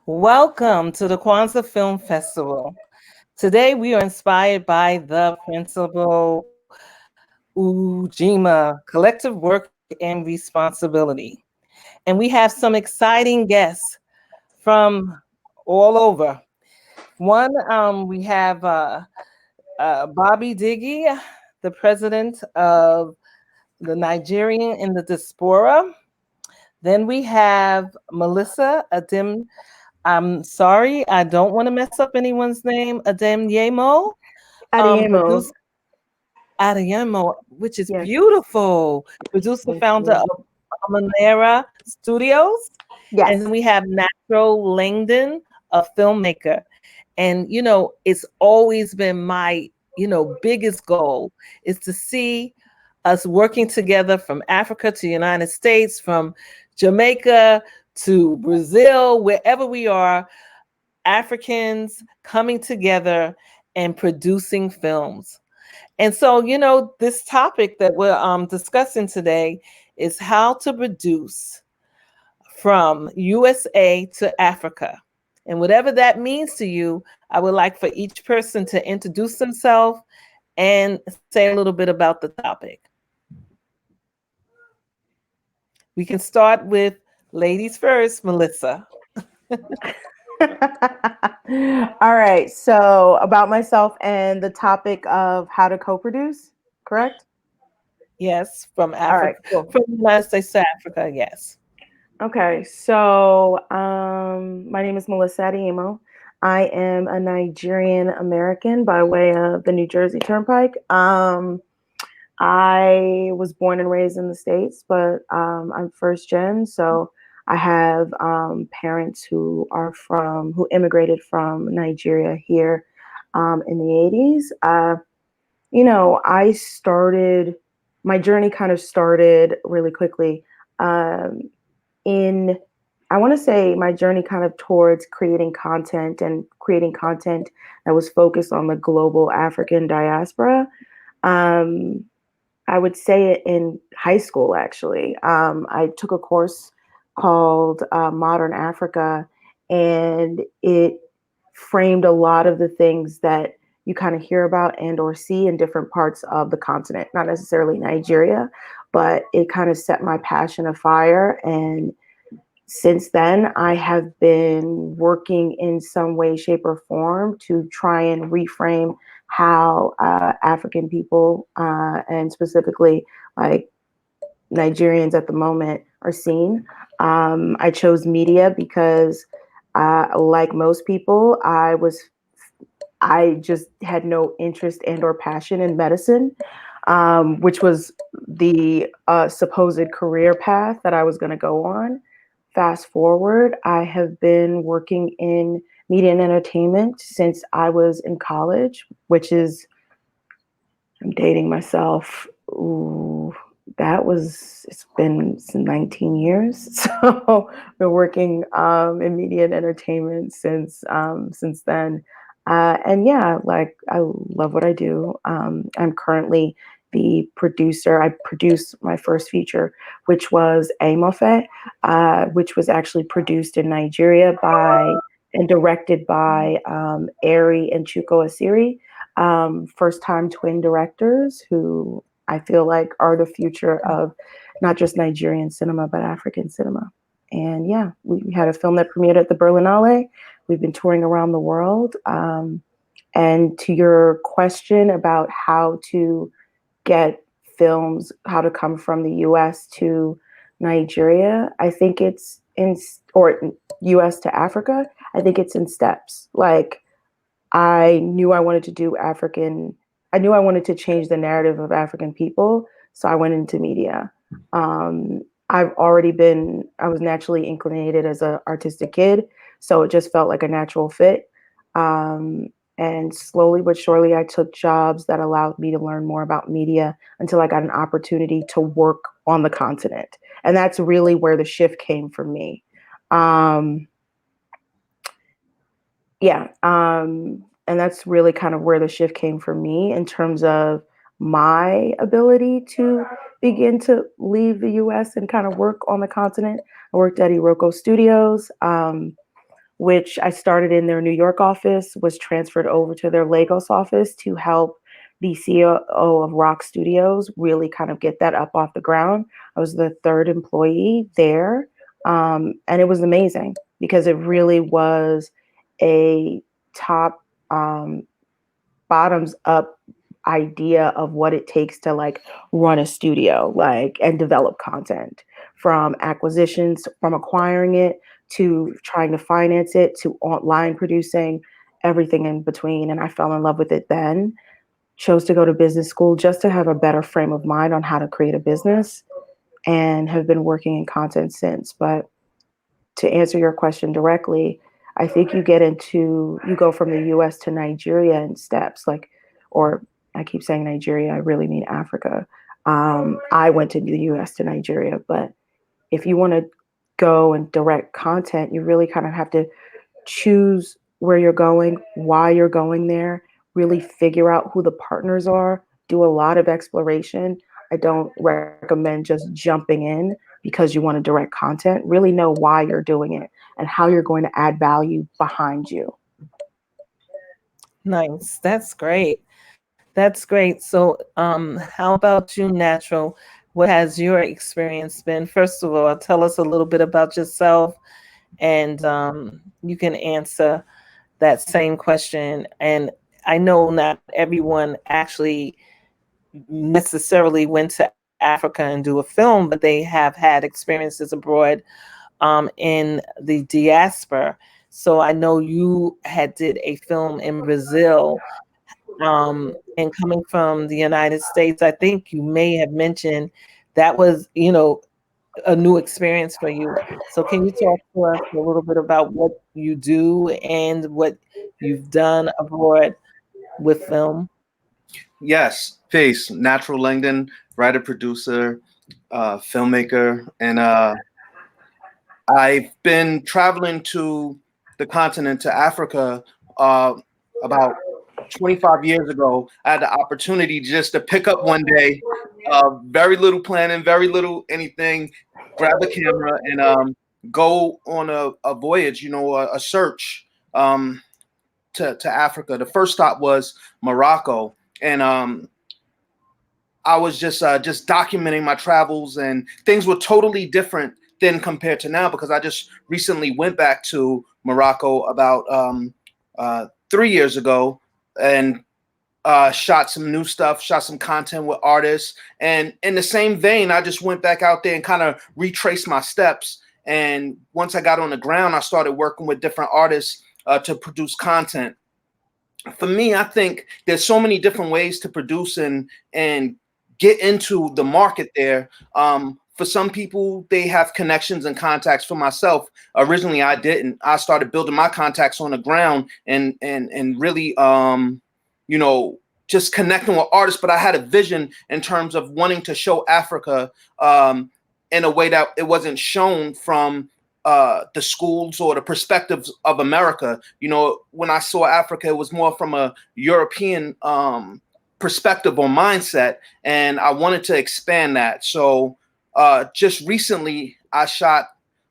Welcome to the Kwanzaa Film Festival. Today we are inspired by the principle Ujima, collective work and responsibility. And we have some exciting guests from all over. One, we have Bobby Diggy, the president of the Nigerian in the diaspora. Then we have Melissa Adim. I'm sorry, I don't want to mess up anyone's name. Adem Yemo, Adiemo. producer Adeyemo, which is Yes. beautiful. Producer, Thank founder you. of Manera Studios. And then Yes. we have Natural Langdon, a filmmaker. And, it's always been my, biggest goal is to see us working together from Africa to United States, from Jamaica to Brazil, wherever we are, Africans coming together and producing films. And so, this topic that we're discussing today is how to produce from USA to Africa. And whatever that means to you, I would like for each person to introduce themselves and say a little bit about the topic. We can start with ladies first, Melissa. All right. So about myself and the topic of how to co-produce, correct? Yes, from All right, Africa, cool. from the United States to Africa, yes. Okay, so my name is Melissa Adiemo. I am a Nigerian American by way of the New Jersey Turnpike. I was born and raised in the States, but I'm first gen. So I have parents who immigrated from Nigeria here in the 80s. My journey kind of started really quickly. Um, in I want to say my journey kind of towards creating content that was focused on the global African diaspora. Um, I would say it in high school, actually. I took a course called Modern Africa, and it framed a lot of the things that you kind of hear about and or see in different parts of the continent, not necessarily Nigeria, but it kind of set my passion afire. And since then, I have been working in some way, shape, or form to try and reframe how African people, and specifically like Nigerians at the moment, are seen. I chose media because, like most people, I just had no interest and or passion in medicine, which was the supposed career path that I was going to go on. Fast forward, I have been working in media and entertainment since I was in college, I'm dating myself. Ooh, it's been 19 years. So I've been working in media and entertainment since then. And yeah, like I love what I do. I'm currently the producer. I produced my first feature, which was Amofe, which was actually produced in Nigeria by and directed by Ari and Chuko Asiri, first time twin directors who I feel like are the future of not just Nigerian cinema, but African cinema. And yeah, we had a film that premiered at the Berlinale. We've been touring around the world. And to your question about how to get films, how to come from the US to Nigeria, I think or US to Africa, I think it's in steps. Like, I knew I wanted to do I knew I wanted to change the narrative of African people. So I went into media. Um, I was naturally inclinated as an artistic kid. So it just felt like a natural fit. Um, and slowly but surely, I took jobs that allowed me to learn more about media until I got an opportunity to work on the continent. And that's really where the shift came for me. Um, yeah. And that's really kind of where the shift came for me in terms of my ability to begin to leave the US and kind of work on the continent. I worked at Iroko Studios, which I started in their New York office, was transferred over to their Lagos office to help the CEO of Rock Studios really kind of get that up off the ground. I was the third employee there. And it was amazing because it really was a top bottoms up idea of what it takes to like run a studio like and develop content, from acquisitions, from acquiring it to trying to finance it to online producing, everything in between. And I fell in love with it then, chose to go to business school just to have a better frame of mind on how to create a business, and have been working in content since. But to answer your question directly, I think you go from the US to Nigeria in steps, like, or I keep saying Nigeria, I really mean Africa. I went to the US to Nigeria, but if you want to go and direct content, you really kind of have to choose where you're going, why you're going there, really figure out who the partners are, do a lot of exploration. I don't recommend just jumping in because you want to direct content. Really know why you're doing it and how you're going to add value behind you. Nice. That's great. That's great. So, how about you, Natural? What has your experience been? First of all, tell us a little bit about yourself, and you can answer that same question. And I know not everyone actually necessarily went to Africa and do a film, but they have had experiences abroad in the diaspora. So I know you had did a film in Brazil, and coming from the United States, I think you may have mentioned that was, a new experience for you. So can you talk to us a little bit about what you do and what you've done abroad with film? Yes, peace. Natural Langdon, writer, producer, filmmaker, and I've been traveling to the continent, to Africa, about 25 years ago. I had the opportunity just to pick up one day, very little planning, very little anything, grab the camera and go on a voyage, a search to Africa. The first stop was Morocco, and I was just documenting my travels, and things were totally different than compared to now because I just recently went back to Morocco about 3 years ago and shot some new stuff, shot some content with artists. And in the same vein, I just went back out there and kind of retraced my steps. And once I got on the ground, I started working with different artists to produce content. For me, I think there's so many different ways to produce and get into the market there. For some people, they have connections and contacts. For myself, originally I didn't. I started building my contacts on the ground and really, just connecting with artists. But I had a vision in terms of wanting to show Africa in a way that it wasn't shown from the schools or the perspectives of America. When I saw Africa, it was more from a European perspective or mindset, and I wanted to expand that. So just recently, I shot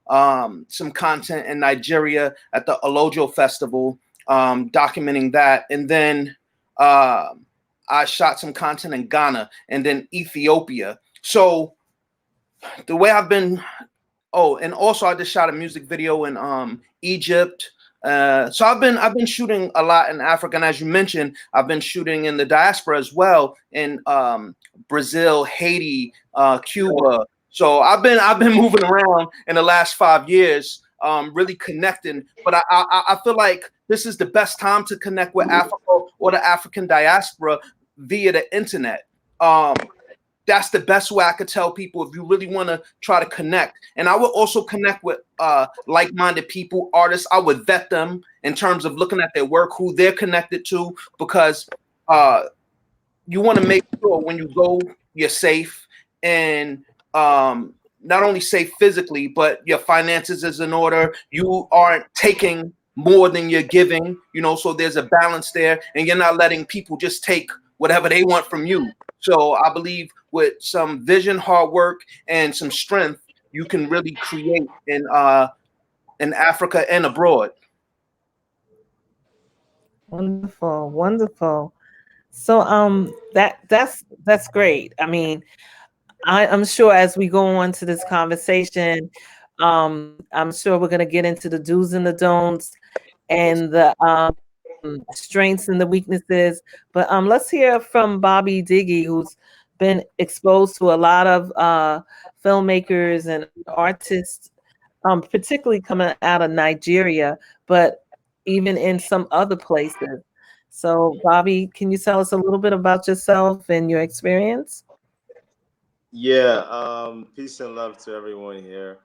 some content in Nigeria at the Olojo Festival, documenting that, and then I shot some content in Ghana and then Ethiopia. So the way I've been. Oh, and also I just shot a music video in Egypt. So I've been shooting a lot in Africa, and as you mentioned, I've been shooting in the diaspora as well in Brazil, Haiti, Cuba. So I've been moving around in the last 5 years, really connecting. But I feel like this is the best time to connect with Africa or the African diaspora via the internet. That's the best way I could tell people if you really want to try to connect. And I would also connect with like-minded people, artists. I would vet them in terms of looking at their work, who they're connected to, because you want to make sure when you go, you're safe, and not only safe physically, but your finances is in order. You aren't taking more than you're giving, so there's a balance there, and you're not letting people just take whatever they want from you. So I believe with some vision, hard work, and some strength, you can really create in Africa and abroad. Wonderful, wonderful. So that's great. I mean, I'm sure as we go on to this conversation, I'm sure we're gonna get into the do's and the don'ts and the strengths and the weaknesses. But let's hear from Bobby Diggy, who's been exposed to a lot of filmmakers and artists, particularly coming out of Nigeria, but even in some other places. So, Bobby, can you tell us a little bit about yourself and your experience? Yeah, peace and love to everyone here.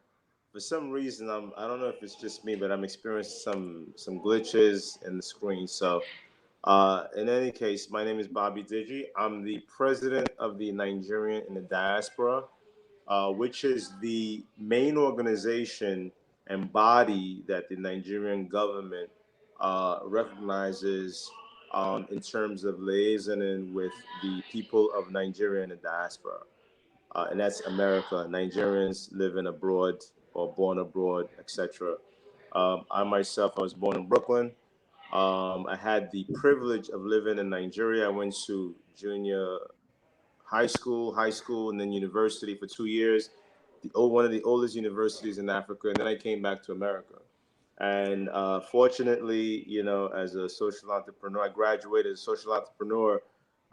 For some reason, I don't know if it's just me, but I'm experiencing some glitches in the screen. So, in any case, my name is Bobby Digi. I'm the president of the Nigerian in the Diaspora, which is the main organization and body that the Nigerian government recognizes in terms of liaisoning with the people of Nigeria in the diaspora, and that's America. Nigerians living abroad or born abroad, etc. I myself, I was born in Brooklyn. I had the privilege of living in Nigeria. I went to junior high school, and then university for 2 years. One of the oldest universities in Africa, and then I came back to America. And fortunately, as a social entrepreneur, I graduated as a social entrepreneur.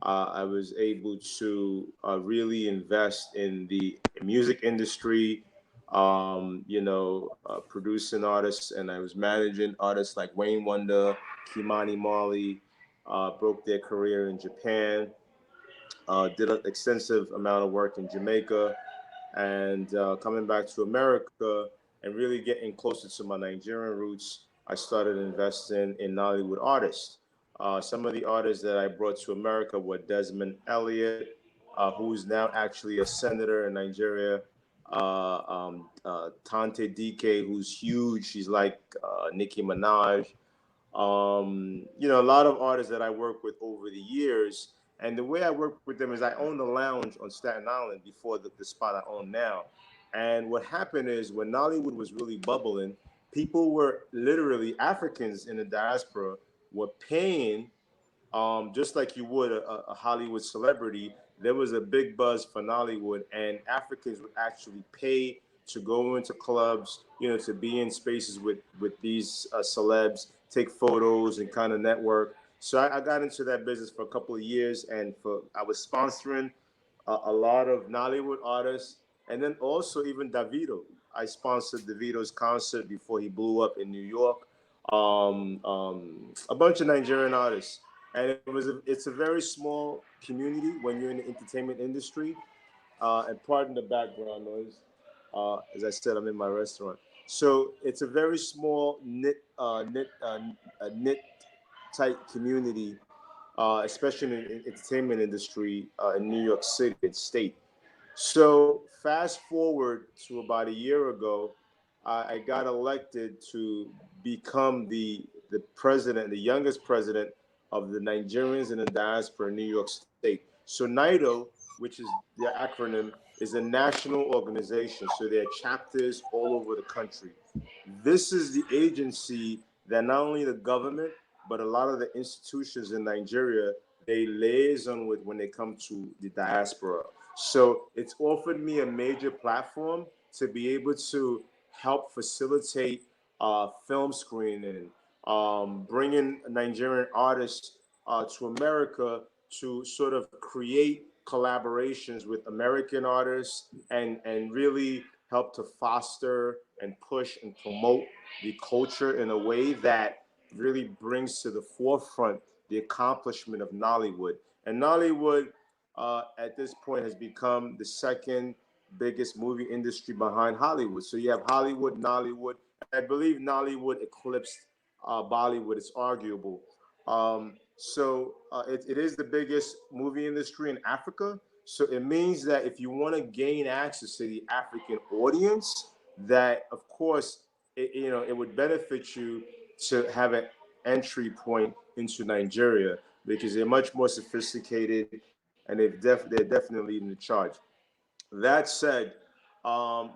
I was able to really invest in the music industry, producing artists, and I was managing artists like Wayne Wonder, Kimani Marley, broke their career in Japan, did an extensive amount of work in Jamaica, and coming back to America and really getting closer to my Nigerian roots, I started investing in Nollywood artists. Some of the artists that I brought to America were Desmond Elliott, who's now actually a senator in Nigeria. Tante DK, who's huge. She's like Nicki Minaj. A lot of artists that I work with over the years. And the way I work with them is I owned a lounge on Staten Island before the spot I own now. And what happened is when Nollywood was really bubbling, people were literally Africans in the diaspora were paying just like you would a Hollywood celebrity. There was a big buzz for Nollywood, and Africans would actually pay to go into clubs, to be in spaces with these celebs, take photos, and kind of network. So I got into that business for a couple of years, and I was sponsoring a lot of Nollywood artists, and then also even Davido. I sponsored Davido's concert before he blew up in New York. A bunch of Nigerian artists, and it's a very small community when you're in the entertainment industry. And pardon the background noise. As I said, I'm in my restaurant, so it's a very small knit tight community, especially in the entertainment industry in New York City and state. So fast forward to about a year ago, I got elected to become the president, the youngest president of the Nigerians in the diaspora in New York State. So NIDO, which is the acronym, is a national organization. So there are chapters all over the country. This is the agency that not only the government, but a lot of the institutions in Nigeria, they liaison with when they come to the diaspora. So it's offered me a major platform to be able to help facilitate film screening, bringing Nigerian artists to America to sort of create collaborations with American artists and really help to foster and push and promote the culture in a way that really brings to the forefront the accomplishment of Nollywood. And Nollywood, at this point, has become the second biggest movie industry behind Hollywood. So you have Hollywood, Nollywood, and I believe Nollywood eclipsed Bollywood. It's arguable. It is the biggest movie industry in Africa. So it means that if you want to gain access to the African audience, that of course it would benefit you to have an entry point into Nigeria because they're much more sophisticated and they're definitely leading the charge. That said,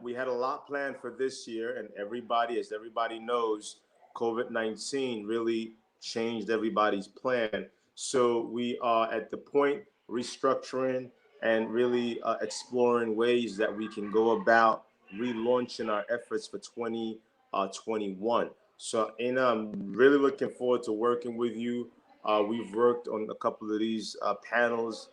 we had a lot planned for this year, and everybody, as everybody knows, COVID-19 really changed everybody's plan. So we are at the point restructuring and really exploring ways that we can go about relaunching our efforts for 2021. So, Anna, I'm really looking forward to working with you. We've worked on a couple of these panels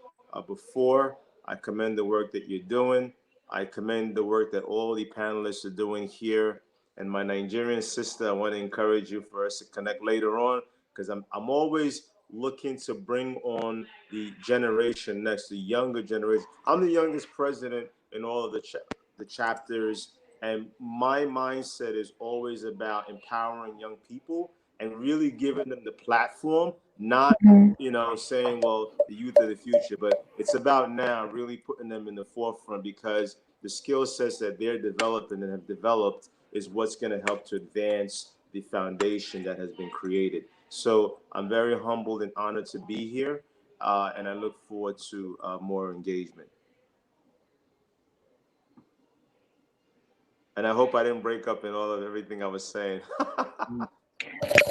before. I commend the work that you're doing. I commend the work that all the panelists are doing here. And my Nigerian sister, I want to encourage you for us to connect later on, because I'm always looking to bring on the generation next, the younger generation. I'm the youngest president in all of the chapters, and my mindset is always about empowering young people and really giving them the platform, not saying, well, the youth of the future, but it's about now really putting them in the forefront, because the skill sets that they're developing and have developed is what's going to help to advance the foundation that has been created. So I'm very humbled and honored to be here, and I look forward to more engagement. And I hope I didn't break up in all of everything I was saying.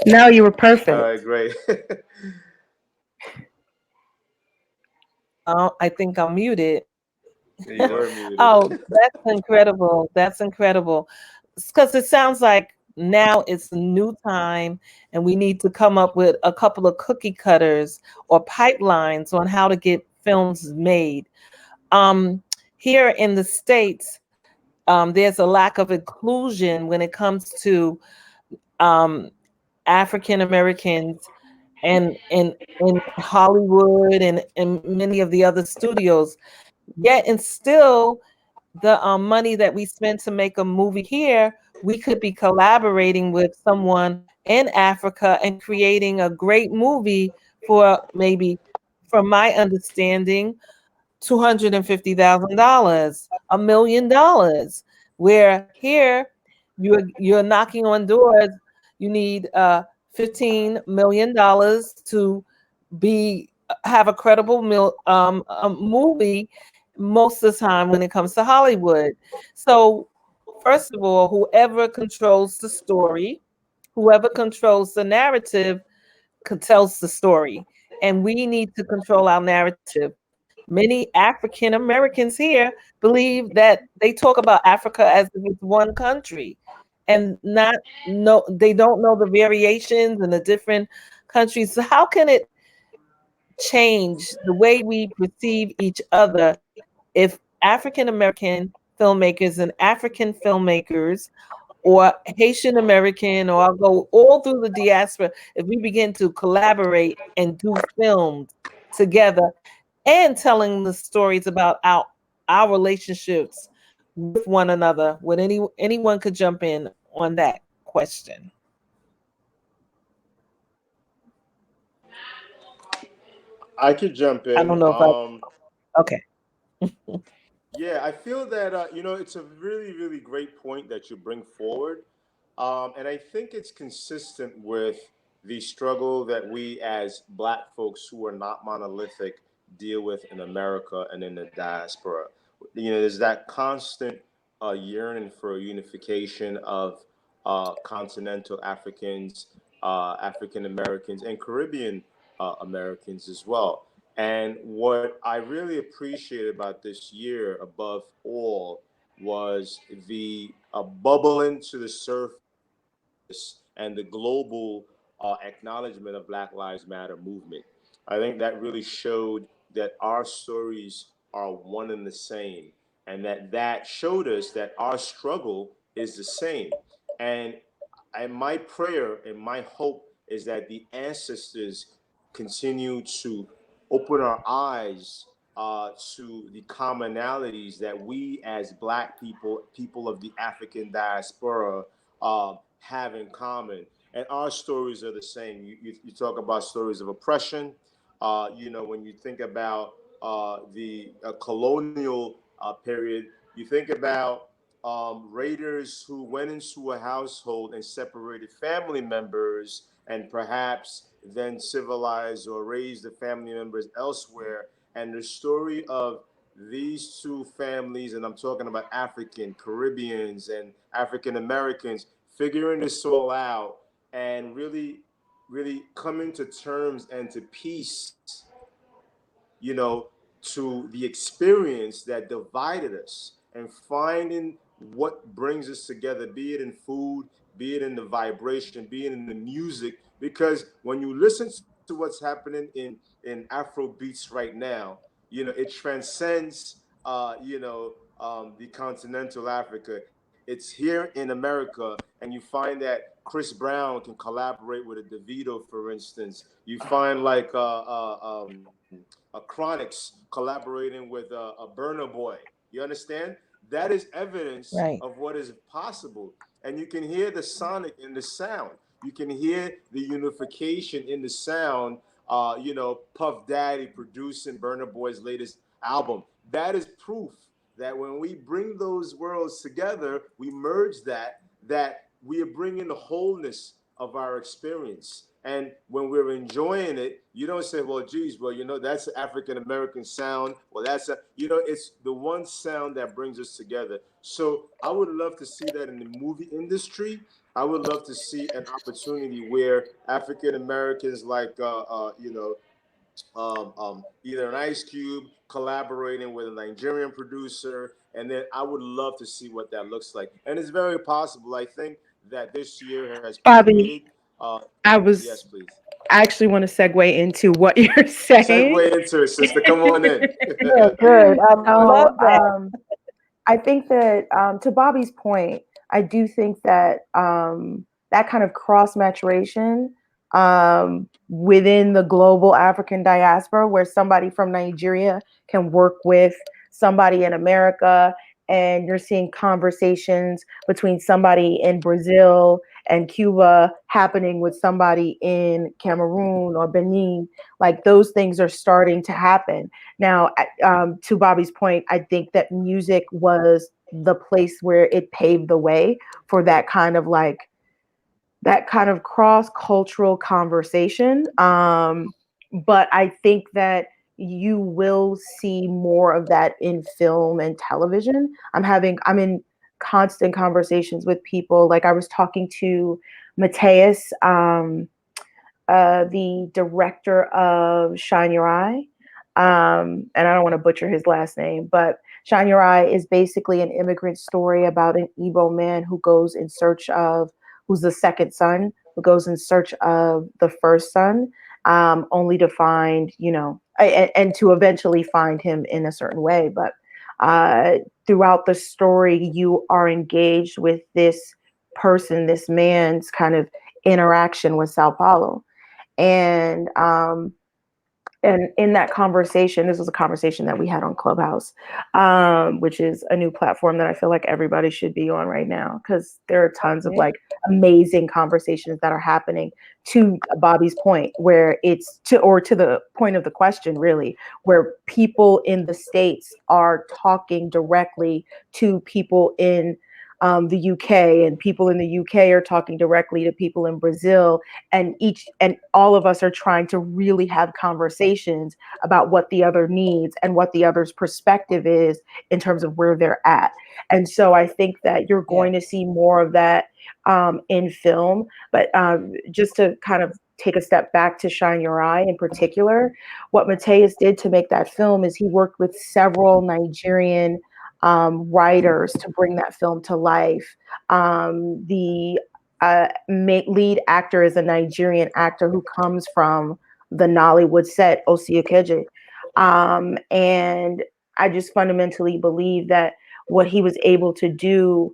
No, you were perfect. All right, great. I think I'm muted. You were muted. Oh, that's incredible. That's incredible. Because it sounds like now it's a new time and we need to come up with a couple of cookie cutters or pipelines on how to get films made. Here in the States, there's a lack of inclusion when it comes to African Americans and in Hollywood and many of the other studios. Yet and still, the money that we spend to make a movie here, we could be collaborating with someone in Africa and creating a great movie for maybe, from my understanding, $250,000, $1 million. Where here you're knocking on doors, you need $15 million to have a credible movie most of the time when it comes to Hollywood. So first of all, whoever controls the story, whoever controls the narrative, tells the story. And we need to control our narrative. Many African Americans here believe that they talk about Africa as if it's one country and they don't know the variations and the different countries. So how can it change the way we perceive each other if African American filmmakers and African filmmakers or Haitian American, or I'll go all through the diaspora, if we begin to collaborate and do films together and telling the stories about our relationships with one another? Would anyone could jump in on that question? I could jump I in. don't know if okay. Yeah, I feel that it's a really, really great point that you bring forward, and I think it's consistent with the struggle that we as Black folks who are not monolithic deal with in America and in the diaspora. There's that constant yearning for unification of continental Africans, African Americans, and Caribbean Americans as well. And what I really appreciated about this year, above all, was the bubbling to the surface and the global acknowledgement of Black Lives Matter movement. I think that really showed that our stories are one and the same, and that showed us that our struggle is the same. And my prayer and my hope is that the ancestors continue to open our eyes to the commonalities that we as Black people, people of the African diaspora, have in common. And our stories are the same. You talk about stories of oppression. When you think about the colonial period, you think about raiders who went into a household and separated family members and perhaps then civilized or raised the family members elsewhere. And the story of these two families, and I'm talking about African, Caribbeans, and African Americans, figuring this all out and really really coming to terms and to peace, you know, to the experience that divided us and finding what brings us together, be it in food, be it in the vibration, be it in the music. Because when you listen to what's happening in Afro beats right now, you know, it transcends, the continental Africa. It's here in America, and you find that Chris Brown can collaborate with a DeVito, for instance. You find like Chronix collaborating with a Burner Boy. You understand? That is evidence Right. of what is possible. And you can hear the sonic in the sound. You can hear the unification in the sound. Puff Daddy producing Burner Boy's latest album. That is proof that when we bring those worlds together, we merge that we are bringing the wholeness of our experience. And when we're enjoying it, you don't say, well, geez, well, that's African American sound. Well, it's the one sound that brings us together. So I would love to see that in the movie industry. I would love to see an opportunity where African Americans, like, either an Ice Cube collaborating with a Nigerian producer, and then I would love to see what that looks like. And it's very possible. I think that this year has created. Bobby, I Yes, was please. I actually want to segue into what you're saying. Segue into it, sister. Come on in. Good, good. Love that. I think that to Bobby's point, I do think that that kind of cross maturation within the global African diaspora, where somebody from Nigeria can work with somebody in America, and you're seeing conversations between somebody in Brazil and Cuba happening with somebody in Cameroon or Benin, like those things are starting to happen. Now, to Bobby's point, I think that music was the place where it paved the way for that kind of cross-cultural conversation. But I think that you will see more of that in film and television. I'm in constant conversations with people. Like I was talking to Mateus, the director of Shine Your Eye. And I don't want to butcher his last name, but Shine Your Eye is basically an immigrant story about an Igbo man who's the second son, who goes in search of the first son, only to find, and to eventually find him in a certain way. But throughout the story, you are engaged with this person, this man's kind of interaction with Sao Paulo. And in that conversation, this was a conversation that we had on Clubhouse, which is a new platform that I feel like everybody should be on right now, because there are tons of like amazing conversations that are happening, to Bobby's point, where it's to the point of the question, really, where people in the States are talking directly to people in the UK, and people in the UK are talking directly to people in Brazil, and all of us are trying to really have conversations about what the other needs and what the other's perspective is in terms of where they're at. And so I think that you're going to see more of that in film. But just to kind of take a step back to Shine Your Eye in particular, what Mateus did to make that film is he worked with several Nigerian writers to bring that film to life. The lead actor is a Nigerian actor who comes from the Nollywood set, Osi Okeje. And I just fundamentally believe that what he was able to do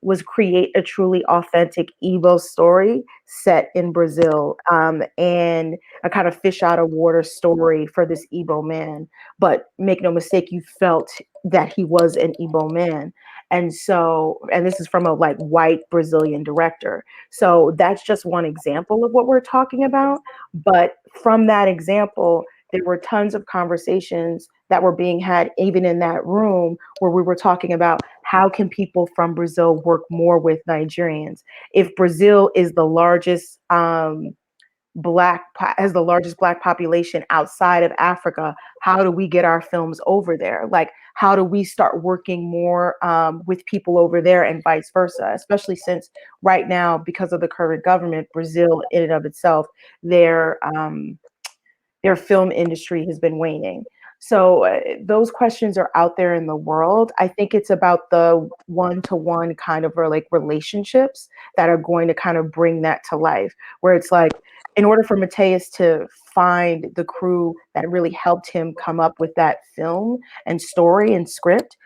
was create a truly authentic Igbo story set in Brazil, and a kind of fish out of water story for this Igbo man. But make no mistake, you felt that he was an Igbo man. And this is from a like white Brazilian director. So that's just one example of what we're talking about. But from that example, there were tons of conversations that were being had even in that room, where we were talking about how can people from Brazil work more with Nigerians. If Brazil is the largest has the largest Black population outside of Africa. How do we get our films over there? Like, how do we start working more with people over there and vice versa? Especially since right now, because of the current government, Brazil in and of itself, their film industry has been waning. So those questions are out there in the world. I think it's about the one-to-one kind of like relationships that are going to kind of bring that to life, where it's like, in order for Mateus to find the crew that really helped him come up with that film and story and script,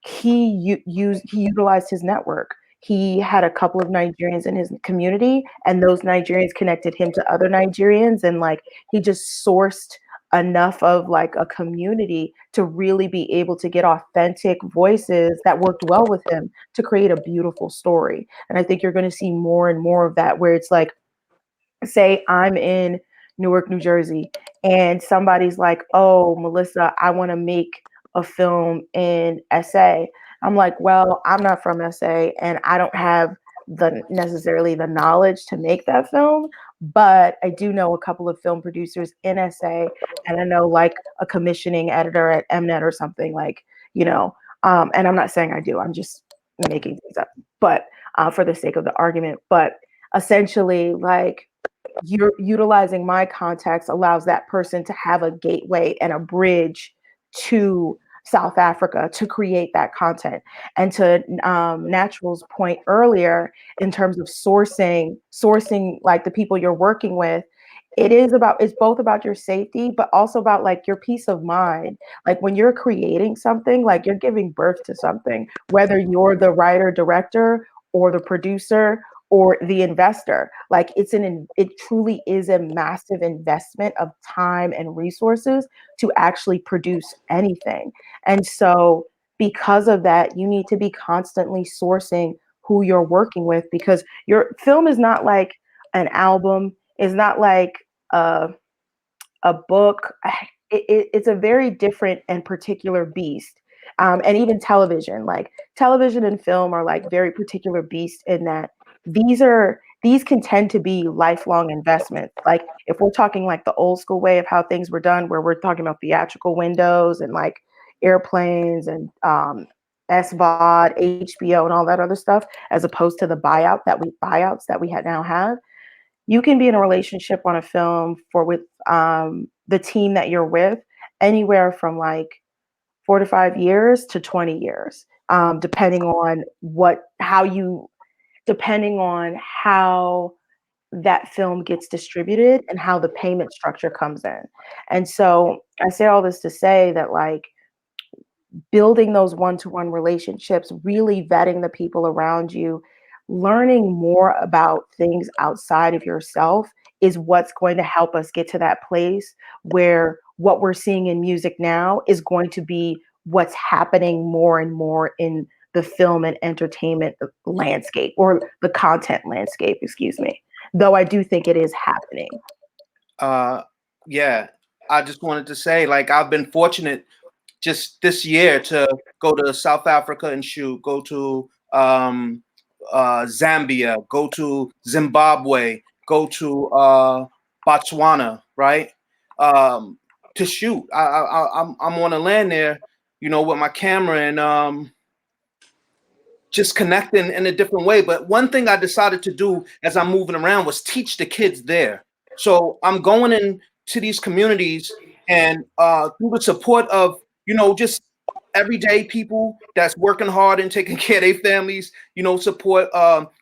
he utilized his network. He had a couple of Nigerians in his community, and those Nigerians connected him to other Nigerians, and like he just sourced enough of like a community to really be able to get authentic voices that worked well with him to create a beautiful story. And I think you're going to see more and more of that, where it's like, say I'm in Newark, New Jersey, and somebody's like, oh, Melissa, I want to make a film in SA. I'm like, well, I'm not from SA and I don't have necessarily the knowledge to make that film, but I do know a couple of film producers in SA, and I know like a commissioning editor at Mnet or something, like, and I'm not saying I do, I'm just making things up, but for the sake of the argument. But essentially, like, you're utilizing my contacts allows that person to have a gateway and a bridge to South Africa to create that content. And to Natural's point earlier, in terms of sourcing like the people you're working with, it's both about your safety, but also about like your peace of mind. Like when you're creating something, like you're giving birth to something, whether you're the writer, director, or the producer, or the investor. Like it truly is a massive investment of time and resources to actually produce anything. And so because of that, you need to be constantly sourcing who you're working with, because your film is not like an album, is not like a book. It's a very different and particular beast. And even television, like television and film are like very particular beasts in that these can tend to be lifelong investments. Like if we're talking like the old school way of how things were done, where we're talking about theatrical windows and like airplanes and SVOD, HBO, and all that other stuff, as opposed to the buyouts that we now have. You can be in a relationship on a film with the team that you're with anywhere from like 4 to 5 years to 20 years, depending on how that film gets distributed and how the payment structure comes in. And so I say all this to say that, like, building those one-to-one relationships, really vetting the people around you, learning more about things outside of yourself is what's going to help us get to that place where what we're seeing in music now is going to be what's happening more and more in the film and entertainment landscape, or the content landscape, excuse me. Though I do think it is happening. Yeah, I just wanted to say, like, I've been fortunate just this year to go to South Africa and shoot, go to Zambia, go to Zimbabwe, go to Botswana, right? To shoot. I'm on a land there, with my camera and just connecting in a different way. But one thing I decided to do as I'm moving around was teach the kids there. So I'm going into these communities and through the support of, just everyday people that's working hard and taking care of their families, support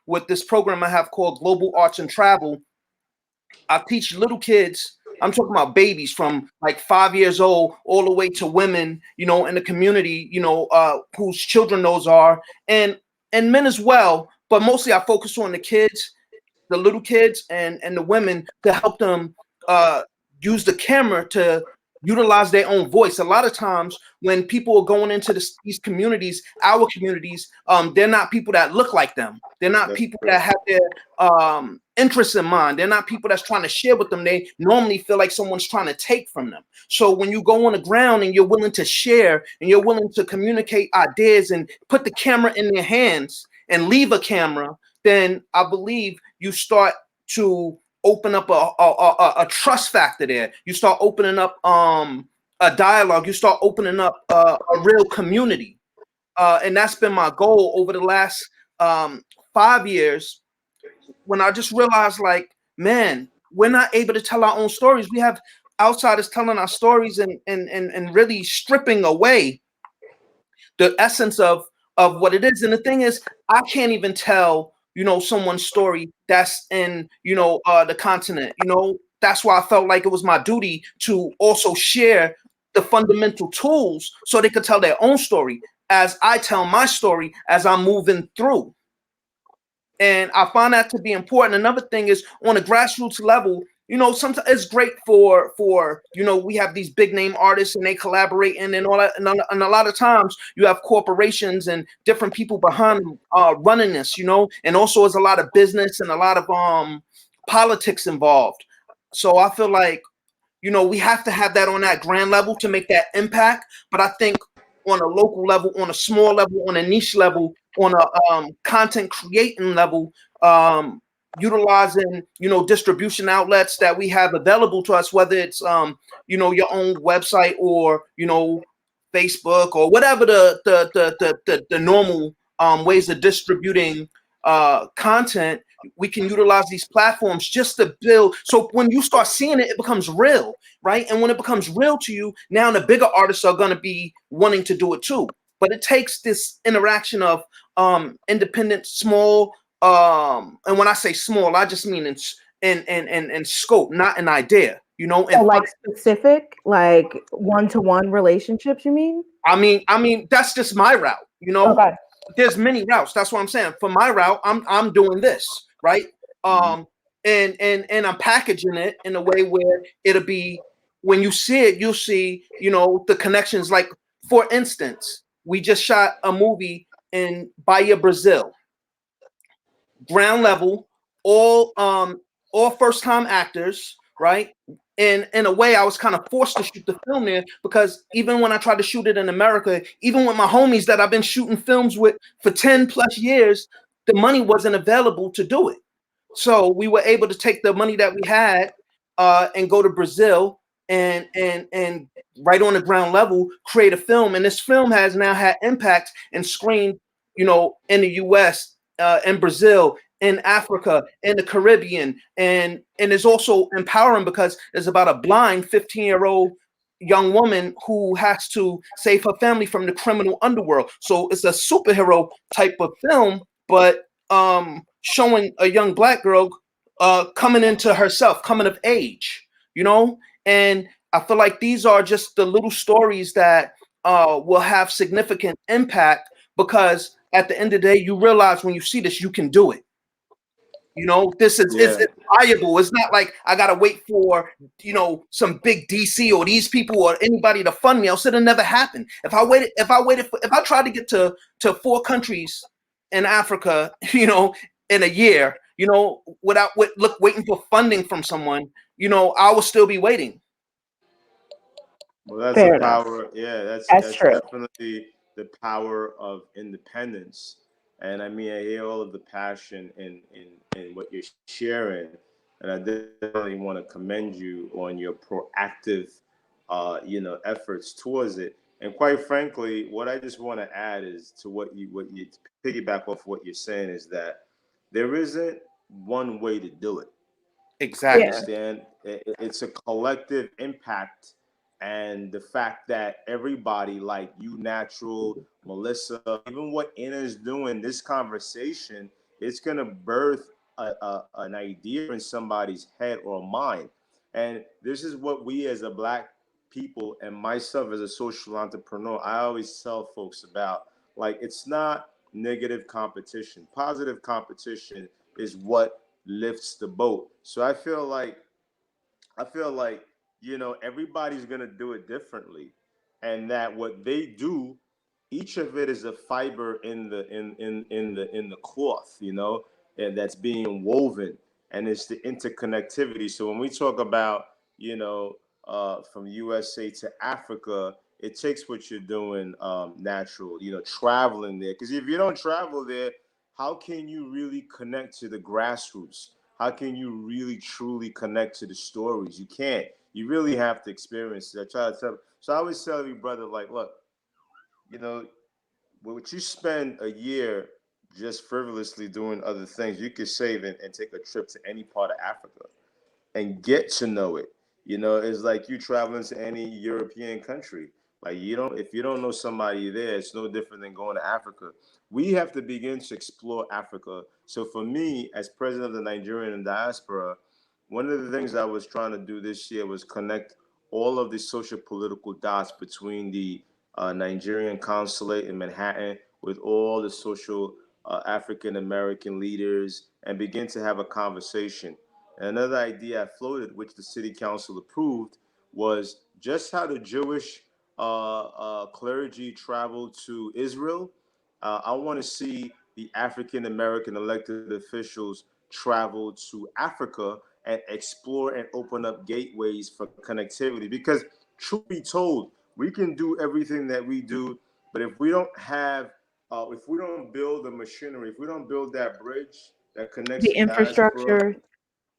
with this program I have called Global Arts and Travel. I teach little kids. I'm talking about babies from like 5 years old all the way to women, in the community, whose children those are, and men as well. But mostly I focus on the kids, the little kids and the women, to help them use the camera to utilize their own voice. A lot of times when people are going into these communities, our communities, they're not people that look like them. They're not people that have their interests in mind. They're not people that's trying to share with them. They normally feel like someone's trying to take from them. So when you go on the ground and you're willing to share and you're willing to communicate ideas and put the camera in their hands and leave a camera, then I believe you start to open up a trust factor there. You start opening up a dialogue. You start opening up a real community. And that's been my goal over the last 5 years, when I just realized, like, man, we're not able to tell our own stories. We have outsiders telling our stories and really stripping away the essence of what it is. And the thing is, I can't even tell, someone's story that's in, the continent. That's why I felt like it was my duty to also share the fundamental tools so they could tell their own story as I tell my story as I'm moving through. And I find that to be important. Another thing is, on a grassroots level, sometimes it's great for we have these big name artists and they collaborate and all that. And a lot of times you have corporations and different people behind running this, and also there's a lot of business and a lot of politics involved. So I feel like, we have to have that on that grand level to make that impact. But I think on a local level, on a small level, on a niche level, on a content creating level, utilizing, distribution outlets that we have available to us, whether it's, your own website or, Facebook or whatever the normal ways of distributing content. We can utilize these platforms just to build. So when you start seeing it, it becomes real, right? And when it becomes real to you, now the bigger artists are going to be wanting to do it too. But it takes this interaction of independent, small, and when I say small, I just mean in scope, not an idea, And like specific, like one-to-one relationships, you mean? I mean that's just my route, Okay. There's many routes. That's what I'm saying. For my route, I'm doing this, right? And I'm packaging it in a way where it'll be, when you see it, you'll see, the connections. Like, for instance, we just shot a movie in Bahia, Brazil. Ground level, all first-time actors, right? And in a way, I was kind of forced to shoot the film there, because even when I tried to shoot it in America, even with my homies that I've been shooting films with for 10 plus years, the money wasn't available to do it. So we were able to take the money that we had and go to Brazil and right on the ground level create a film. And this film has now had impact and screened, in the US, in Brazil, in Africa, in the Caribbean, and it's also empowering because it's about a blind 15-year-old young woman who has to save her family from the criminal underworld. So it's a superhero type of film, but showing a young Black girl coming into herself, coming of age, and I feel like these are just the little stories that will have significant impact, because at the end of the day, you realize when you see this, you can do it. This is it's viable. It's not like I gotta wait for some big DC or these people or anybody to fund me. Else it'll never happen. If I tried to get to 4 countries in Africa, in a year, without waiting for funding from someone, I will still be waiting. Well, that's Fair the enough. power. Yeah, That's true. definitely the power of independence. And I mean, I hear all of the passion in what you're sharing, and I definitely want to commend you on your proactive, efforts towards it. And quite frankly, what I just want to add is to what you piggyback off what you're saying is that there isn't one way to do it. Exactly. Yeah. Understand? It's a collective impact, and the fact that everybody, like you, Natural, Melissa, even what Anna is doing, this conversation, it's gonna birth an idea in somebody's head or mind, and this is what we as a Black people and myself as a social entrepreneur, I always tell folks about. Like, it's not negative competition. Positive competition is what lifts the boat. So I feel like everybody's gonna do it differently, and that what they do, each of it is a fiber in the cloth, and that's being woven, and it's the interconnectivity. So when we talk about from USA to Africa, it takes what you're doing, Natural, traveling there, because if you don't travel there, how can you really connect to the grassroots? how can you really truly connect to the stories? You can't. You really have to experience it. I try to tell. So I always tell you, brother, like, look, you know, what you spend a year just frivolously doing other things, you could save and take a trip to any part of Africa and get to know it. You know, it's like you traveling to any European country. Like you don't, if you don't know somebody there, it's no different than going to Africa. We have to begin to explore Africa. So for me, as president of the Nigerian diaspora, one of the things I was trying to do this year was connect all of the social political dots between the Nigerian consulate in Manhattan with all the social African American leaders and begin to have a conversation. And another idea I floated, which the city council approved, was just how the Jewish clergy traveled to Israel. I want to see the African American elected officials travel to Africa and explore and open up gateways for connectivity. Because, truth be told, we can do everything that we do, but if we don't have, if we don't build the machinery, if we don't build that bridge that connects The the diaspora, infrastructure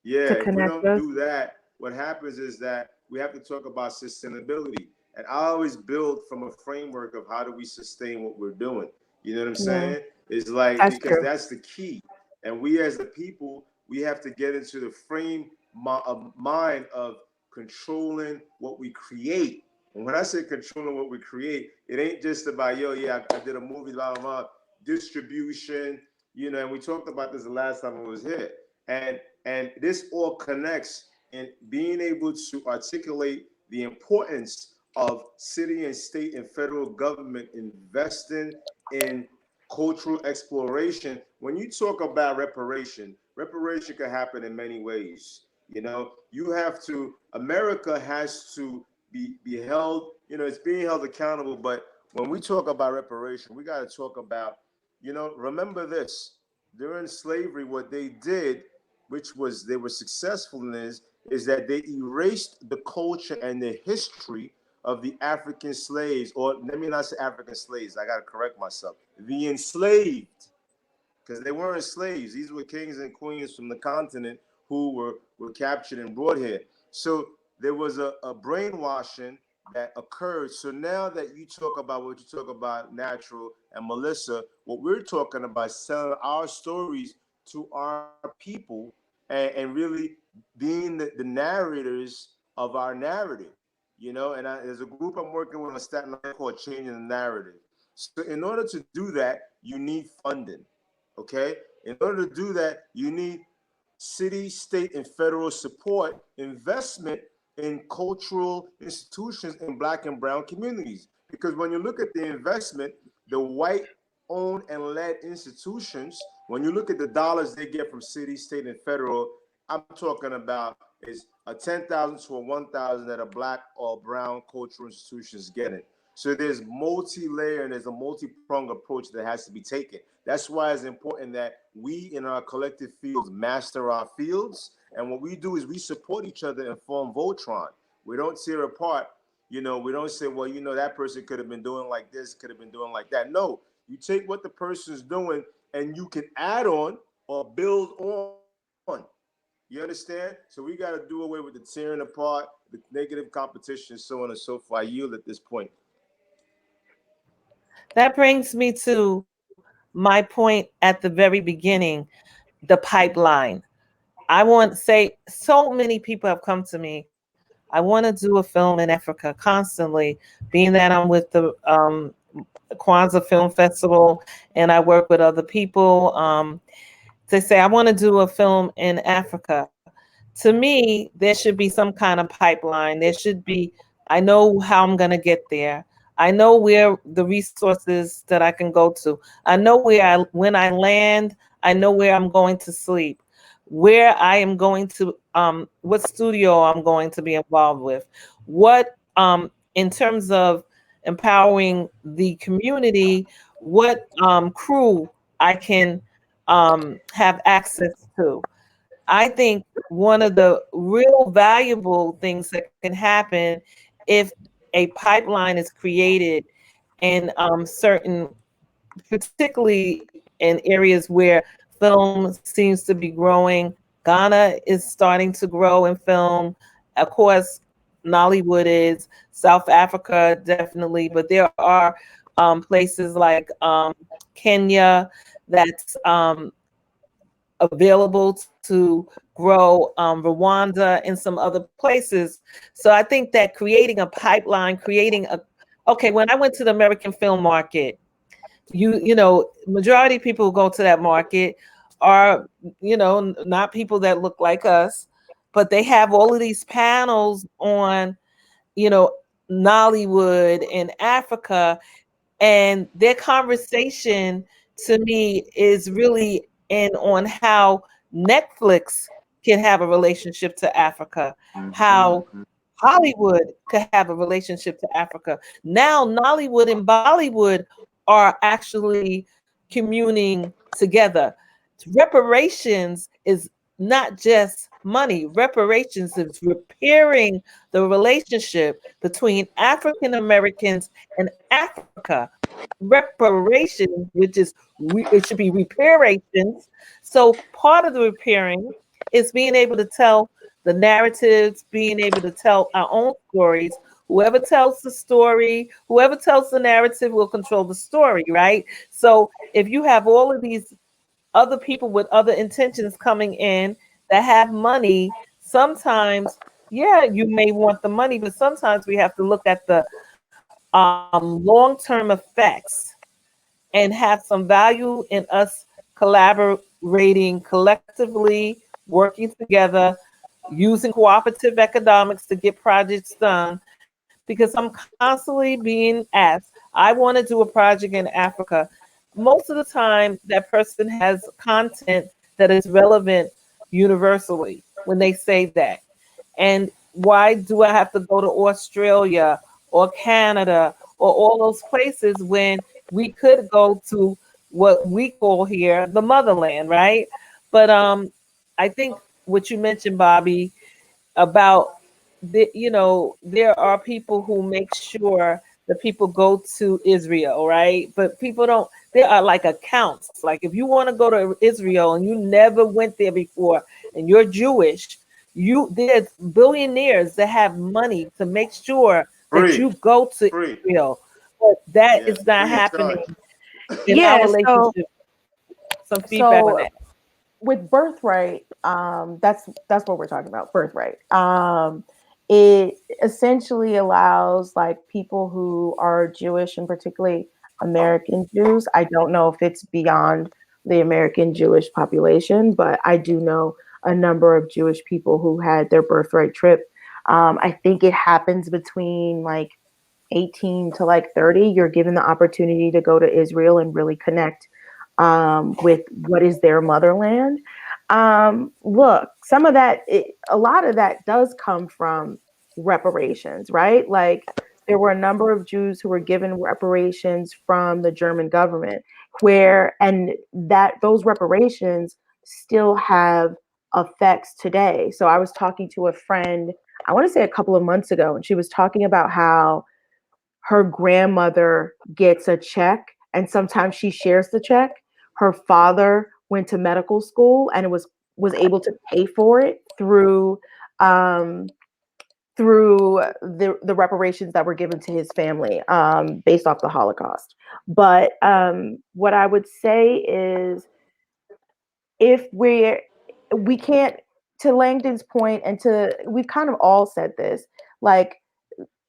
yeah, to if we connect don't us. do that, what happens is that we have to talk about sustainability. And I always build from a framework of how do we sustain what we're doing. You know what I'm Yeah, saying? It's like, that's because true. that's the key. And we as the people, we have to get into the frame of mind of controlling what we create. And when I say controlling what we create, it ain't just about, yo, yeah, I did a movie, blah, blah, blah, distribution, you know, and we talked about this the last time I was here. And this all connects in being able to articulate the importance of city and state and federal government investing in cultural exploration. When you talk about reparation can happen in many ways. You know, you have to, America has to be held, you know, it's being held accountable. But when we talk about reparation, we got to talk about, you know, remember this, during slavery, what they did, which was they were successful in, is that they erased the culture and the history of the African slaves, or let me not say African slaves, I got to correct myself, the enslaved, because they weren't slaves. These were kings and queens from the continent who were captured and brought here. So there was a brainwashing that occurred. So now that you talk about what you talk about, Natural and Melissa, what we're talking about is selling our stories to our people and really being the narrators of our narrative. You know, and there's a group I'm working with on Staten Island called Changing the Narrative. So in order to do that, you need funding. Okay? In order to do that, you need city, state, and federal support, investment in cultural institutions in Black and brown communities. Because when you look at the investment, the white owned and led institutions, when you look at the dollars they get from city, state, and federal, I'm talking about is a 10,000 to a 1,000 that a Black or brown cultural institutions getting. So there's multi-layer and there's a multi-pronged approach that has to be taken. That's why it's important that we in our collective fields master our fields. And what we do is we support each other and form Voltron. We don't tear apart. You know, we don't say, well, you know, that person could have been doing like this, could have been doing like that. No, you take what the person's doing and you can add on or build on. You understand? So we got to do away with the tearing apart, the negative competition, so on and so forth. I yield at this point. That brings me to my point at the very beginning, the pipeline. I want to say so many people have come to me. I want to do a film in Africa constantly, being that I'm with the Kwanzaa Film Festival and I work with other people. They say, I want to do a film in Africa. To me, there should be some kind of pipeline. There should be, I know how I'm going to get there. I know where the resources that I can go to. I know when I land, I know where I'm going to sleep, where I am going to, what studio I'm going to be involved with, what, in terms of empowering the community, what crew I can have access to. I think one of the real valuable things that can happen if a pipeline is created in certain, particularly in areas where film seems to be growing, Ghana is starting to grow in film. Of course, Nollywood is. South Africa, definitely. But there are places like Kenya that's available to grow, Rwanda and some other places. So I think that creating a pipeline, okay, when I went to the American film market, majority of people who go to that market are, not people that look like us, but they have all of these panels on, you know, Nollywood and Africa, and their conversation to me is really in on how Netflix can have a relationship to Africa, how Hollywood could have a relationship to Africa. Now Nollywood and Bollywood are actually communing together. Reparations is not just money. Reparations is repairing the relationship between African Americans and Africa. Reparations, which is it should be reparations. So part of the repairing is being able to tell the narratives, being able to tell our own stories. Whoever tells the story, whoever tells the narrative will control the story, right? So if you have all of these other people with other intentions coming in that have money, sometimes, yeah, you may want the money, but sometimes we have to look at the long-term effects and have some value in us collaborating collectively, working together, using cooperative economics to get projects done. Because I'm constantly being asked, I want to do a project in Africa. Most of the time, that person has content that is relevant universally when they say that. And why do I have to go to Australia or Canada or all those places when we could go to what we call here the motherland, right? But I think what you mentioned, Bobby, about there are people who make sure that people go to Israel, right? But people don't. There are like accounts. Like if you want to go to Israel and you never went there before, and you're Jewish, there's billionaires that have money to make sure that Free, you go to free. Israel. But that Yeah, is not free of happening charge. in our Yeah, relationship. Some feedback on so that. with Birthright, that's what we're talking about, Birthright. It essentially allows like people who are Jewish and particularly American Jews. I don't know if it's beyond the American Jewish population, but I do know a number of Jewish people who had their Birthright trip. I think it happens between like 18 to like 30. You're given the opportunity to go to Israel and really connect with what is their motherland. Look, some of that, a lot of that does come from reparations, right? Like there were a number of Jews who were given reparations from the German government, and that those reparations still have effects today. So I was talking to a friend, I want to say a couple of months ago, and she was talking about how her grandmother gets a check and sometimes she shares the check. Her father went to medical school and was able to pay for it um, through the reparations that were given to his family based off the Holocaust. But what I would say is if we can't, to Langdon's point, and to we've kind of all said this, like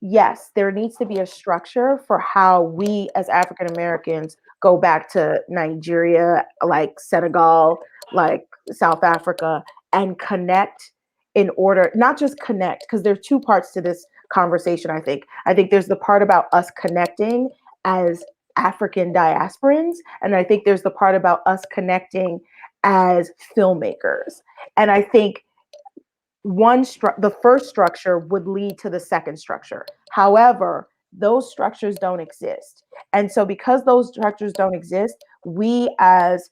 yes, there needs to be a structure for how we as African Americans go back to Nigeria, like Senegal, like South Africa, and connect in order, not just connect, because there's two parts to this conversation, I think. I think there's the part about us connecting as African diasporans, and I think there's the part about us connecting as filmmakers. And I think the first structure would lead to the second structure. However, those structures don't exist. And so because those structures don't exist, we as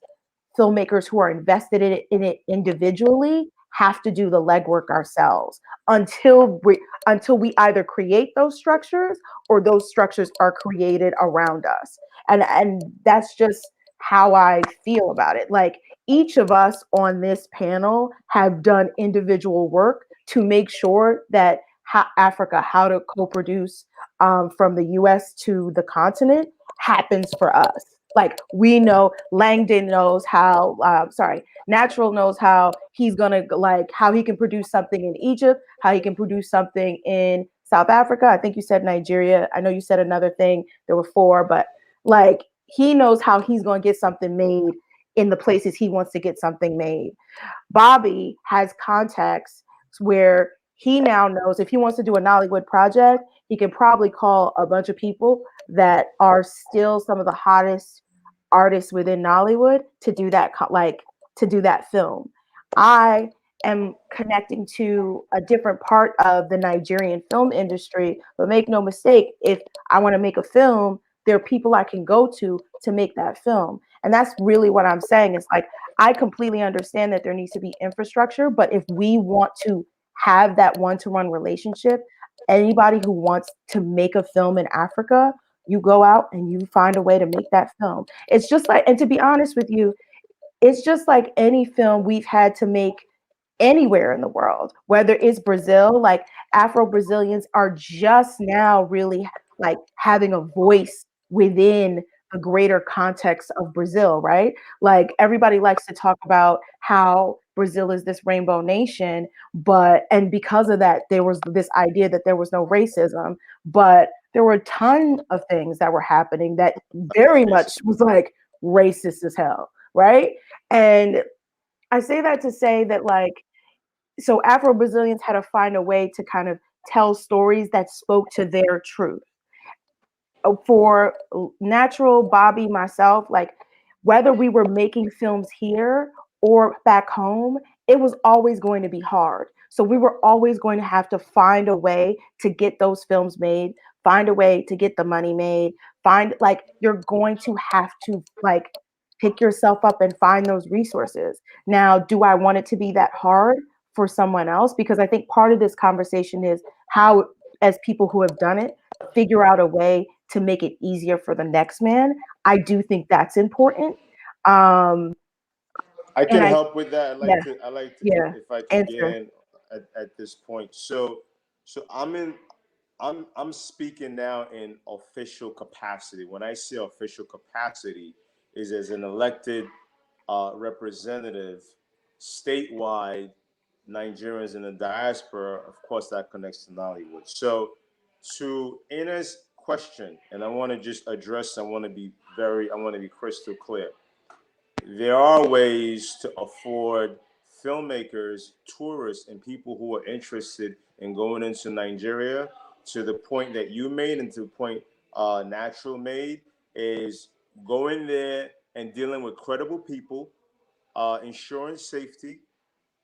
filmmakers who are invested in it individually have to do the legwork ourselves until we either create those structures or those structures are created around us. And that's just how I feel about it. Like each of us on this panel have done individual work to make sure that Africa, how to co-produce from the US to the continent happens for us. Like we know Langdon knows how, Natural knows how he's gonna, like how he can produce something in Egypt, how he can produce something in South Africa. I think you said Nigeria. I know you said another thing. There were four, but like he knows how he's gonna get something made in the places he wants to get something made. Bobby has contacts where he now knows if he wants to do a Nollywood project, he can probably call a bunch of people that are still some of the hottest artists within Nollywood to do that, to do that film. I am connecting to a different part of the Nigerian film industry, but make no mistake, if I want to make a film, there are people I can go to make that film. And that's really what I'm saying. It's like, I completely understand that there needs to be infrastructure, but if we want to have that one-to-one relationship, anybody who wants to make a film in Africa, you go out and you find a way to make that film. It's just like, and to be honest with you, it's just like any film we've had to make anywhere in the world, whether it's Brazil, like Afro-Brazilians are just now really like having a voice within the greater context of Brazil, right? Like everybody likes to talk about how Brazil is this rainbow nation, and because of that, there was this idea that there was no racism, but there were a ton of things that were happening that very much was like racist as hell, right? And I say that to say that, like, so Afro-Brazilians had to find a way to kind of tell stories that spoke to their truth. For Natural, Bobby, myself, like whether we were making films here or back home, it was always going to be hard. So we were always going to have to find a way to get those films made, find a way to get the money made, you're going to have to like pick yourself up and find those resources. Now, do I want it to be that hard for someone else? Because I think part of this conversation is how, as people who have done it, figure out a way to make it easier for the next man. I do think that's important. I can And help with that. yeah, I like to, yeah, if I can get answer. in at this point. So I'm speaking now in official capacity. When I say official capacity, is as an elected representative statewide, Nigerians in the diaspora. Of course, that connects to Nollywood. So to Ina's question, and I want to just address. I want to be crystal clear. There are ways to afford filmmakers, tourists, and people who are interested in going into Nigeria, to the point that you made and to the point Natural made, is going there and dealing with credible people, ensuring safety,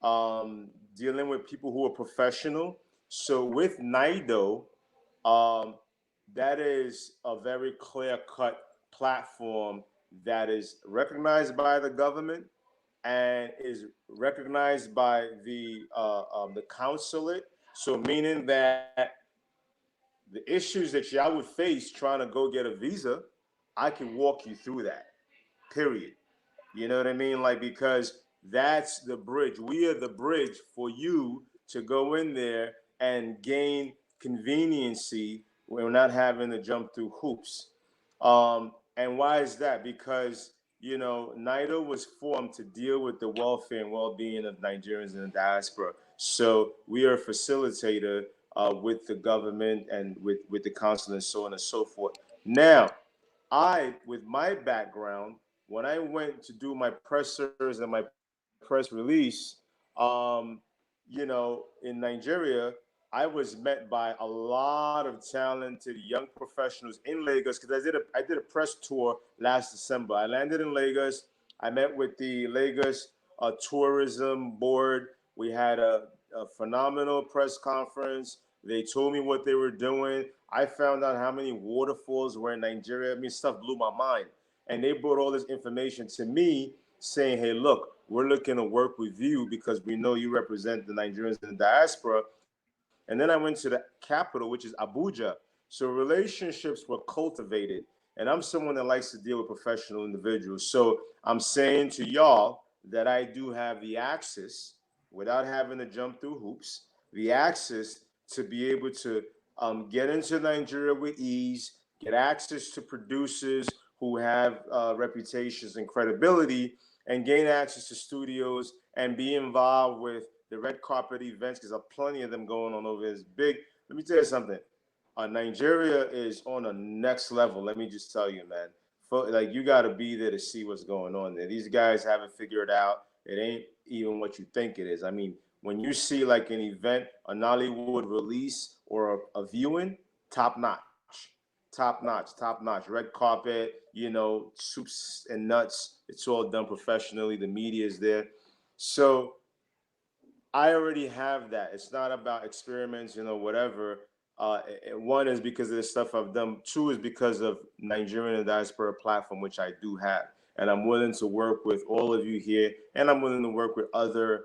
dealing with people who are professional. So with NIDO, um, that is a very clear-cut platform that is recognized by the government and is recognized by the consulate. So meaning that the issues that y'all would face trying to go get a visa, I can walk you through that. Period. You know what I mean? Like, because that's the bridge. We are the bridge for you to go in there and gain conveniency. We're not having to jump through hoops. And why is that? Because, NIDO was formed to deal with the welfare and well-being of Nigerians in the diaspora. So we are a facilitator with the government and with the council and so on and so forth. Now, with my background, when I went to do my pressers and my press release, in Nigeria, I was met by a lot of talented young professionals in Lagos, because I did a press tour last December. I landed in Lagos. I met with the Lagos Tourism Board. We had a phenomenal press conference. They told me what they were doing. I found out how many waterfalls were in Nigeria. I mean, stuff blew my mind. And they brought all this information to me saying, hey, look, we're looking to work with you because we know you represent the Nigerians in the diaspora. And then I went to the capital, which is Abuja. So relationships were cultivated. And I'm someone that likes to deal with professional individuals. So I'm saying to y'all that I do have the access, without having to jump through hoops, the access to be able to get into Nigeria with ease, get access to producers who have reputations and credibility, and gain access to studios and be involved with the red carpet events, because there are plenty of them going on over there. It's big. Let me tell you something. Nigeria is on a next level. Let me just tell you, man. Like, you got to be there to see what's going on there. These guys haven't figured out. It ain't even what you think it is. I mean, when you see like an event, a Nollywood release or a viewing, top notch, top notch, top notch. Red carpet, soups and nuts. It's all done professionally. The media is there. So I already have that. It's not about experiments, whatever. One is because of the stuff I've done. Two is because of Nigerian and diaspora platform, which I do have. And I'm willing to work with all of you here. And I'm willing to work with other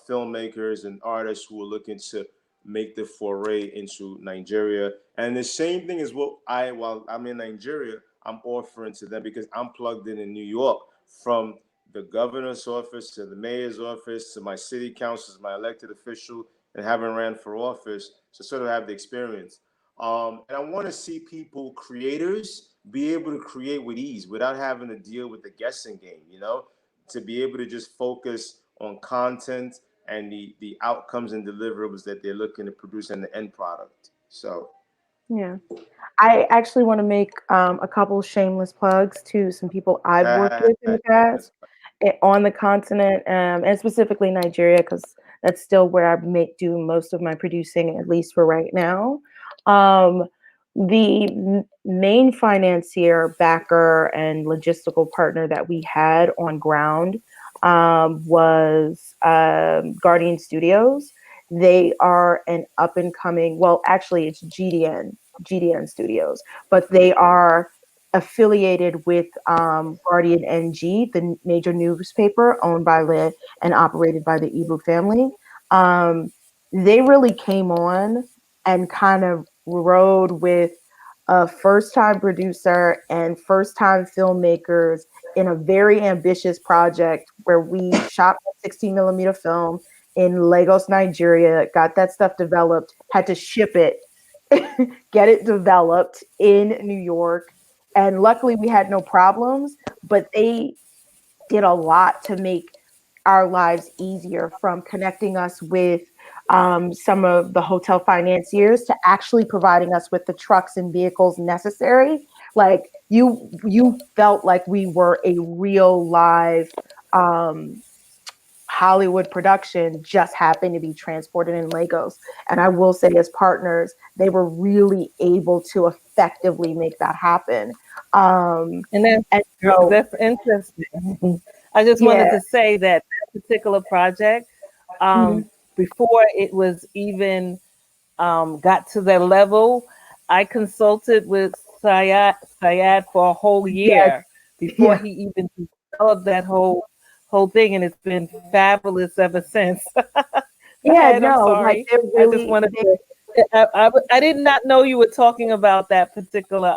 filmmakers and artists who are looking to make the foray into Nigeria. And the same thing is what while I'm in Nigeria, I'm offering to them, because I'm plugged in New York, from the governor's office to the mayor's office to my city councils, my elected official, and haven't ran for office, to sort of have the experience. And I want to see people, creators, be able to create with ease without having to deal with the guessing game, to be able to just focus on content and the outcomes and deliverables that they're looking to produce in the end product. So, yeah. I actually want to make a couple shameless plugs to some people I've worked with in the past on the continent, and specifically Nigeria, because that's still where I do most of my producing, at least for right now. The main financier, backer, and logistical partner that we had on ground was Guardian Studios. They are an up and coming, well, actually it's GDN Studios, but they are affiliated with Guardian NG, the major newspaper owned by and operated by the Ibu family. They really came on and kind of rode with a first-time producer and first-time filmmakers in a very ambitious project where we shot 16 millimeter film in Lagos, Nigeria, got that stuff developed, had to ship it, get it developed in New York. And luckily we had no problems, but they did a lot to make our lives easier, from connecting us with some of the hotel financiers to actually providing us with the trucks and vehicles necessary. Like, you felt like we were a real live Hollywood production, just happened to be transported in Lagos. And I will say, as partners, they were really able to effectively make that happen. And that's interesting. I just wanted to say that particular project, before it was even got to their level, I consulted with Syed for a whole year before he even developed that whole thing, and it's been fabulous ever since. I'm sorry. Like, really, I just wanted to. I did not know you were talking about that particular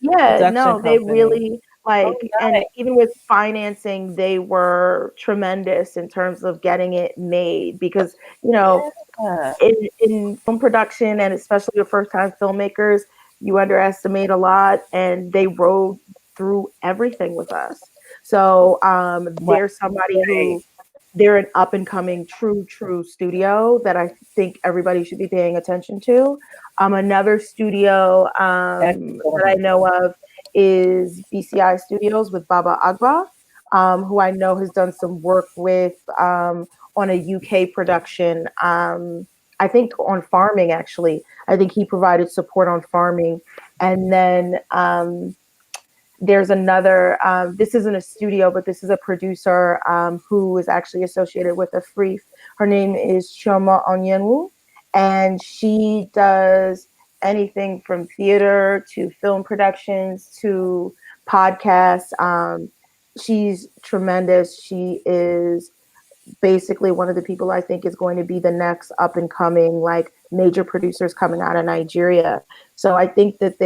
production they company. really and even with financing, they were tremendous in terms of getting it made, because in film production, and especially with first-time filmmakers, you underestimate a lot, and they rode through everything with us. So there's somebody who, they're an up-and-coming true studio that I think everybody should be paying attention to. Another studio that I know of is BCI Studios with Baba Agba, who I know has done some work with on a UK production. I think on farming, actually. I think he provided support on farming. And then there's another, this isn't a studio, but this is a producer who is actually associated with a free. Her name is Chioma Onyenwu, and she does anything from theater to film productions to podcasts. She's tremendous. She is basically one of the people I think is going to be the next up and coming, like, major producers coming out of Nigeria. So I think that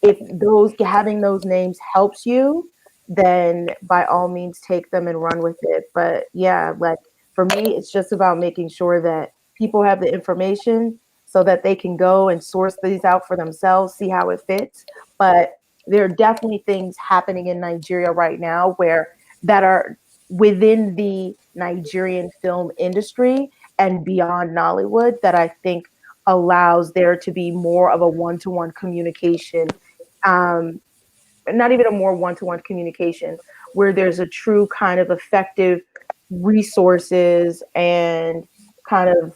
if those having those names helps you, then by all means take them and run with it. But yeah, like for me, it's just about making sure that people have the information so that they can go and source these out for themselves, see how it fits. But there are definitely things happening in Nigeria right now where that are within the Nigerian film industry and beyond Nollywood that I think allows there to be more of a one-to-one communication, um, not even a more one-to-one communication, where there's a true kind of effective resources and kind of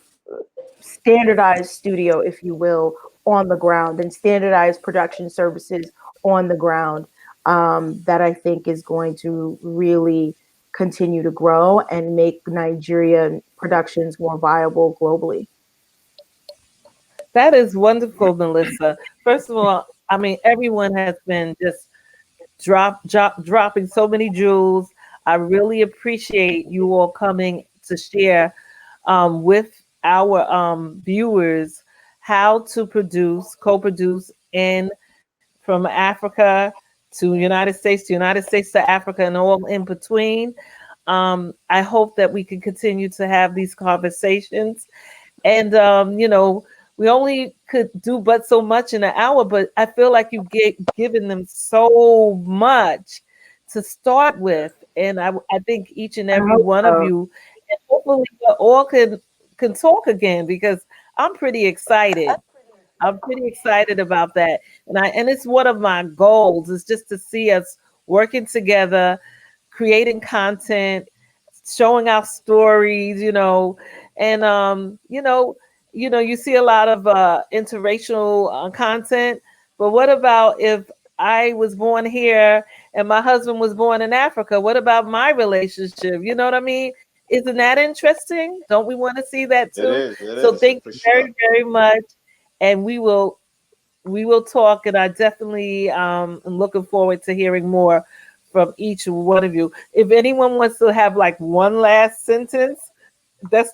standardized studio, if you will, on the ground and standardized production services on the ground, that I think is going to really continue to grow and make Nigerian productions more viable globally. That is wonderful, Melissa. First of all, I mean, everyone has been just dropping so many jewels. I really appreciate you all coming to share with our viewers how to co-produce in from Africa to United States to Africa, and all in between. I hope that we can continue to have these conversations. And we only could do but so much in an hour, but I feel like you get given them so much to start with. And I think each and I every hope one of so. you, and hopefully we all can talk again, because I'm pretty excited. I'm pretty excited about that. And it's one of my goals is just to see us working together, creating content, showing our stories, and you see a lot of interracial content, but what about if I was born here and my husband was born in Africa? What about my relationship? You know what I mean? Isn't that interesting? Don't we want to see that It too? is. It So is thank for you sure. very, very much, and we will talk, and I definitely am looking forward to hearing more from each one of you. If anyone wants to have like one last sentence, that's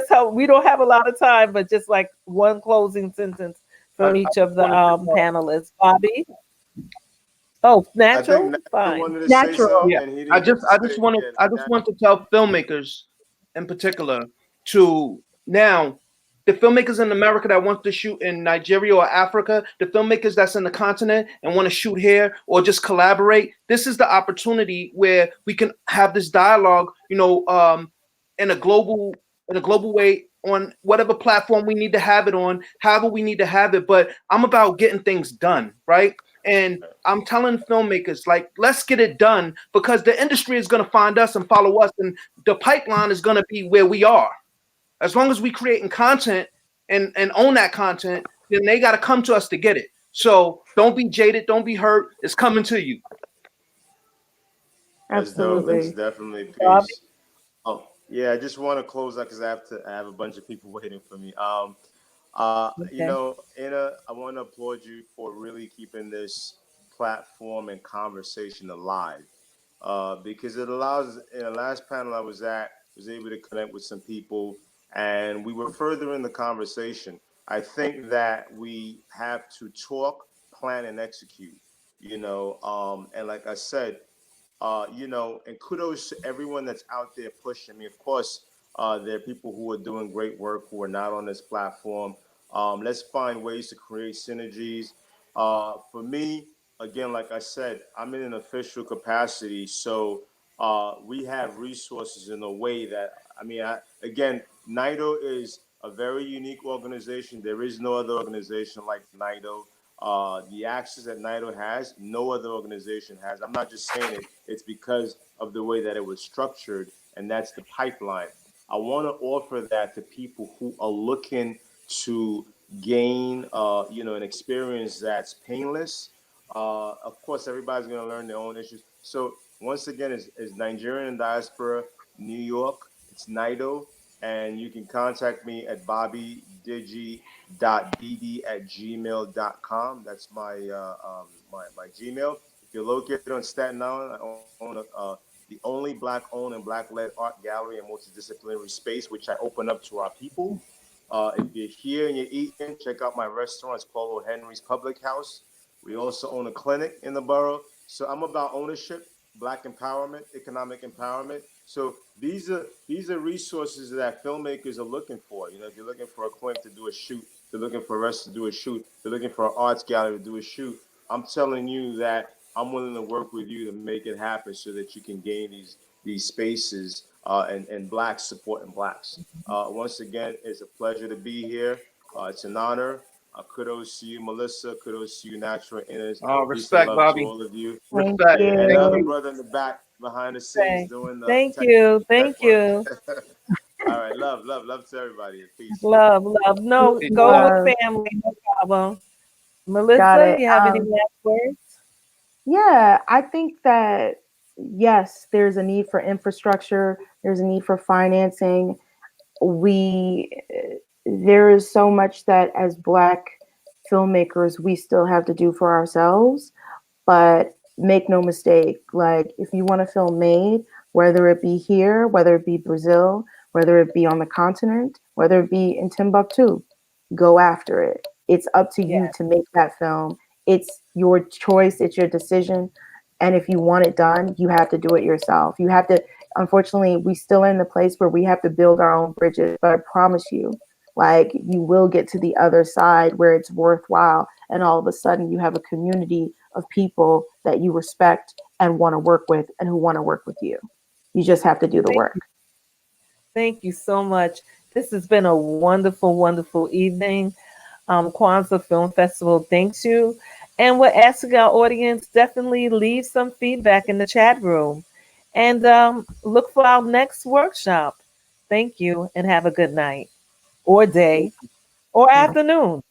how we don't have a lot of time, but just like one closing sentence I from each of just the wanted to, panelists. Bobby? Oh, I think natural? Nigel Fine. wanted to say Natural. something Yeah, and he I didn't get just to I say just it wanted again. I just want to tell filmmakers in particular to now, the filmmakers in America that want to shoot in Nigeria or Africa, the filmmakers that's in the continent and want to shoot here or just collaborate. This is the opportunity where we can have this dialogue, in a global way on whatever platform we need to have it on, however we need to have it. But I'm about getting things done, right? And I'm telling filmmakers, like, let's get it done, because the industry is going to find us and follow us, and the pipeline is going to be where we are. As long as we creating content and own that content, then they got to come to us to get it. So don't be jaded, don't be hurt. It's coming to you. That's dope. That's Absolutely. definitely Bobby? peace. Oh, yeah, I just want to close out because I have a bunch of people waiting for me. Okay. I want to applaud you for really keeping this platform and conversation alive, because it allows. In the last panel I was able to connect with some people, and we were further in the conversation. I think that we have to talk, plan, and execute. And like I said, and kudos to everyone that's out there pushing me. Of course, there are people who are doing great work who are not on this platform. Let's find ways to create synergies. For me, again, like I said, I'm in an official capacity, so we have resources in a way that, again, NIDO is a very unique organization. There is no other organization like NIDO. The access that NIDO has, no other organization has. I'm not just saying it, it's because of the way that it was structured, and that's the pipeline. I want to offer that to people who are looking to gain, an experience that's painless. Of course, everybody's going to learn their own issues. So once again, is Nigerian diaspora, New York. It's NIDO, and you can contact me at bobbydg.dd@gmail.com. That's my Gmail. If you're located on Staten Island, I own the only Black-owned and Black-led art gallery and multidisciplinary space, which I open up to our people. If you're here and you're eating, check out my restaurant. It's Paulo Henry's Public House. We also own a clinic in the borough. So I'm about ownership, Black empowerment, economic empowerment. So these are resources that filmmakers are looking for. You know, if you're looking for a clinic to do a shoot, they're looking for us to do a shoot, they're looking for an arts gallery to do a shoot. I'm telling you that I'm willing to work with you to make it happen so that you can gain these spaces and blacks supporting blacks. Once again, it's a pleasure to be here. It's an honor. Kudos to you, Melissa. Kudos to you, Natural Inners. Oh, Peace and respect, love to Bobby. all of you. Thank Respect. And Thank the other you. you. brother in the back behind the scenes Thank, doing the thank you. tech Thank work. you. All right, love to everybody. Peace. Love, love. No, Peace, go Bobby. with Love. family. No problem. Got Melissa, it. you have any last words? Yeah, I think that yes, there's a need for infrastructure, there's a need for financing. We There is so much that as Black filmmakers we still have to do for ourselves. But make no mistake, like if you want a film made, whether it be here, whether it be Brazil, whether it be on the continent, whether it be in Timbuktu, go after it. It's up to you Yes. to make that film. It's your choice, it's your decision. And if you want it done, you have to do it yourself. You have to, unfortunately, we still in the place where we have to build our own bridges, but I promise you, like you will get to the other side where it's worthwhile. And all of a sudden you have a community of people that you respect and want to work with and who want to work with you. You just have to do the Thank work. you. Thank you so much. This has been a wonderful, wonderful evening. Kwanzaa Film Festival thanks you. And we're asking our audience definitely leave some feedback in the chat room and look for our next workshop. Thank you and have a good night or day or afternoon.